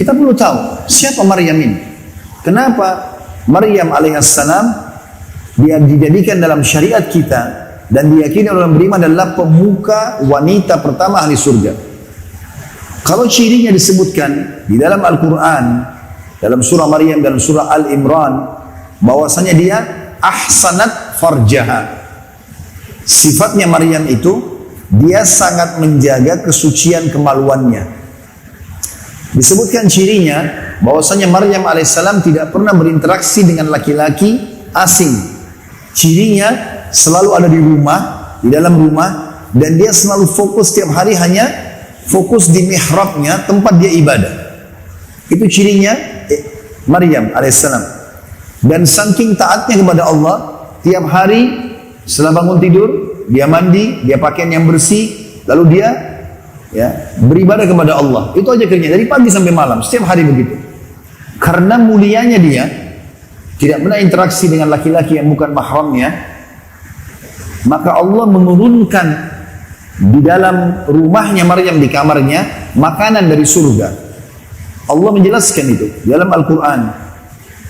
Kita perlu tahu siapa Maryam ini. Kenapa Maryam alaihissalam dia dijadikan dalam syariat kita dan diyakini oleh orang beriman adalah pemuka wanita pertama ahli surga. Kalau cirinya disebutkan di dalam Al-Quran, dalam surah Maryam dan surah Al-Imran, bahwasanya dia ahsanat farjaha. Sifatnya Maryam itu, dia sangat menjaga kesucian kemaluannya. Disebutkan cirinya bahwasanya Maryam alaihissalam tidak pernah berinteraksi dengan laki-laki asing. Cirinya selalu ada di rumah, di dalam rumah, dan dia selalu fokus setiap hari hanya fokus di mihrabnya, tempat dia ibadah. Itu cirinya Maryam alaihissalam. Dan saking taatnya kepada Allah, tiap hari setelah bangun tidur, dia mandi, dia pakaian yang bersih, lalu dia beribadah kepada Allah. Itu aja kerjanya dari pagi sampai malam, setiap hari begitu. Karena mulianya dia, tidak pernah interaksi dengan laki-laki yang bukan mahramnya, maka Allah menurunkan di dalam rumahnya Maryam, di kamarnya, makanan dari surga. Allah menjelaskan itu dalam Al-Quran,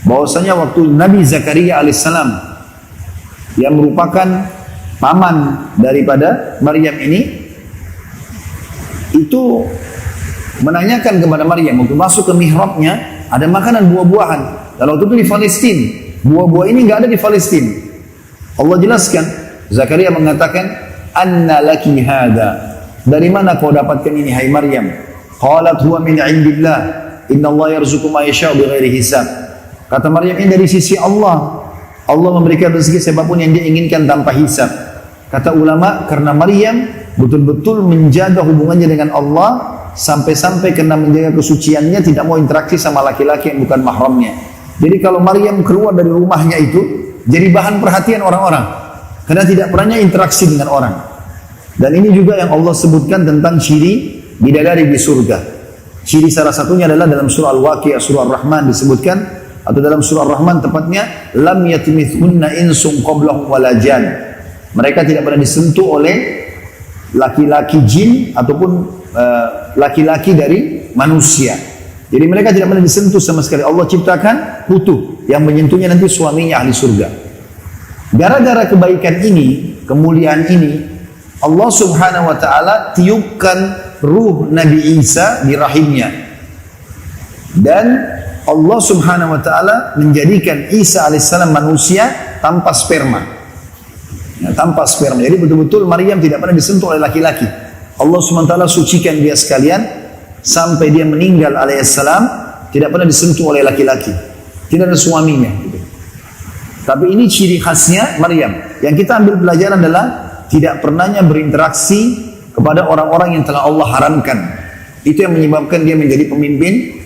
bahwasanya waktu Nabi Zakaria alaihissalam, yang merupakan paman daripada Maryam ini, itu menanyakan kepada Maryam waktu masuk ke mihrabnya, ada makanan buah-buahan. Dan waktu itu di Palestina, buah-buah ini nggak ada di Palestina. Allah jelaskan, Zakaria mengatakan, "Anna laki hada?" Dari mana kau dapatkan ini hai Maryam? Qalat huwa min indillah, inna Allah yarzuqu ma yasha'u bighairi hisab. Kata Maryam, ini dari sisi Allah. Allah memberikan rezeki siapapun yang dia inginkan tanpa hisab. Kata ulama, karena Maryam betul-betul menjaga hubungannya dengan Allah, sampai-sampai karena menjaga kesuciannya tidak mau interaksi sama laki-laki yang bukan mahramnya. Jadi kalau Maryam keluar dari rumahnya itu jadi bahan perhatian orang-orang karena tidak pernahnya interaksi dengan orang. Dan ini juga yang Allah sebutkan tentang ciri bidadari di surga. Ciri salah satunya adalah dalam surah Al-Waqi'ah, surah Ar-Rahman disebutkan, atau dalam surah Ar-Rahman tepatnya, lam yatimithunna insum qablahum wala jan. Mereka tidak pernah disentuh oleh laki-laki jin ataupun laki-laki dari manusia. Jadi mereka tidak pernah disentuh sama sekali. Allah ciptakan utuh, yang menyentuhnya nanti suaminya ahli surga. Gara-gara kebaikan ini, kemuliaan ini, Allah subhanahu wa ta'ala tiupkan ruh Nabi Isa di rahimnya. Dan Allah subhanahu wa ta'ala menjadikan Isa alaihissalam manusia tanpa sperma. Tanpa sperma. Jadi betul-betul Maryam tidak pernah disentuh oleh laki-laki. Allah SWT sucikan dia sekalian sampai dia meninggal alaihissalam tidak pernah disentuh oleh laki-laki. Tidak ada suaminya. Tapi ini ciri khasnya Maryam. Yang kita ambil pelajaran adalah tidak pernahnya berinteraksi kepada orang-orang yang telah Allah haramkan. Itu yang menyebabkan dia menjadi pemimpin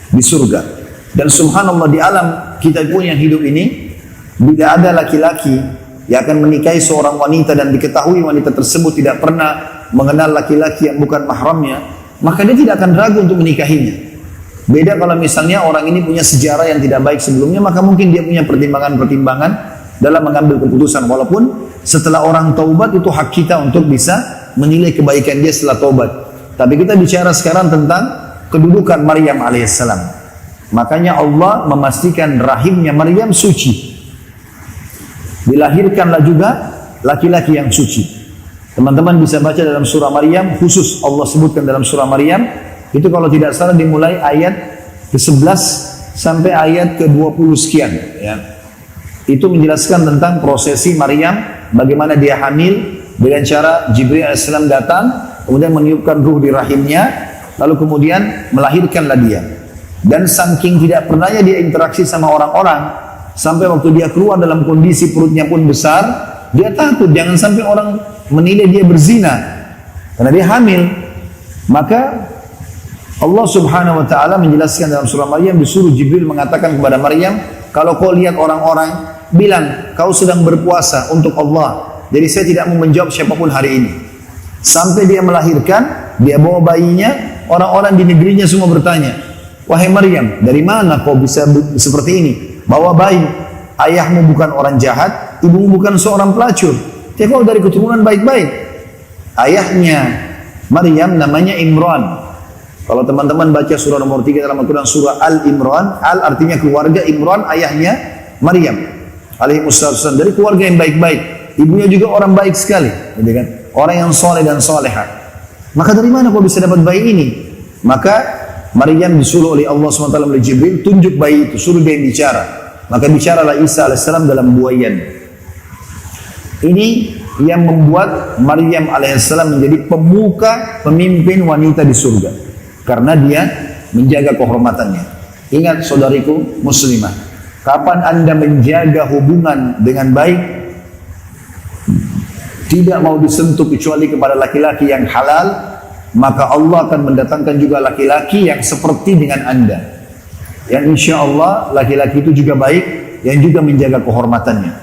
di surga. Dan subhanallah, di alam kita pun yang hidup ini tidak ada laki-laki yang akan menikahi seorang wanita dan diketahui wanita tersebut tidak pernah mengenal laki-laki yang bukan mahramnya, maka dia tidak akan ragu untuk menikahinya. Beda kalau misalnya orang ini punya sejarah yang tidak baik sebelumnya, maka mungkin dia punya pertimbangan-pertimbangan dalam mengambil keputusan. Walaupun setelah orang taubat itu hak kita untuk bisa menilai kebaikan dia setelah taubat. Tapi kita bicara sekarang tentang kedudukan Maryam alaihissalam. Makanya Allah memastikan rahimnya Maryam suci. Dilahirkanlah juga laki-laki yang suci. Teman-teman bisa baca dalam surah Maryam, khusus Allah sebutkan dalam surah Maryam, itu kalau tidak salah dimulai ayat ke-11 sampai ayat ke-20 sekian. Ya. Itu menjelaskan tentang prosesi Maryam, bagaimana dia hamil, dengan cara Jibril AS datang, kemudian meniupkan ruh di rahimnya, lalu kemudian melahirkanlah dia. Dan saking tidak pernahnya dia interaksi sama orang-orang, sampai waktu dia keluar dalam kondisi perutnya pun besar, dia takut jangan sampai orang menilai dia berzina karena dia hamil. Maka Allah subhanahu wa ta'ala menjelaskan dalam surah Maryam, disuruh Jibril mengatakan kepada Maryam, kalau kau lihat orang-orang, bilang kau sedang berpuasa untuk Allah, jadi saya tidak mau menjawab siapapun hari ini. Sampai dia melahirkan, dia bawa bayinya, orang-orang di negerinya semua bertanya, wahai Maryam, dari mana kau bisa seperti ini? Bawa bayi, ayahmu bukan orang jahat, ibumu bukan seorang pelacur, dia kau dari keturunan baik-baik. Ayahnya Maryam namanya Imran. Kalau teman-teman baca surah nomor 3 dalam Al-Quran, surah Al-Imran, Al artinya keluarga, Imran ayahnya Maryam alaihissalam, dari keluarga yang baik-baik. Ibunya juga orang baik sekali, gitu kan? Orang yang soleh dan soleha. Maka dari mana kau bisa dapat bayi ini? Maka Maryam disuruh oleh Allah SWT oleh Jibril, tunjuk bayi itu, suruh dia bicara. Maka bicaralah Isa alaihissalam dalam buayan. Ini yang membuat Maryam alaihissalam menjadi pemuka, pemimpin wanita di surga. Karena dia menjaga kehormatannya. Ingat saudariku muslimah, kapan anda menjaga hubungan dengan baik, tidak mau disentuh kecuali kepada laki-laki yang halal, maka Allah akan mendatangkan juga laki-laki yang seperti dengan anda, yang insya Allah laki-laki itu juga baik, yang juga menjaga kehormatannya.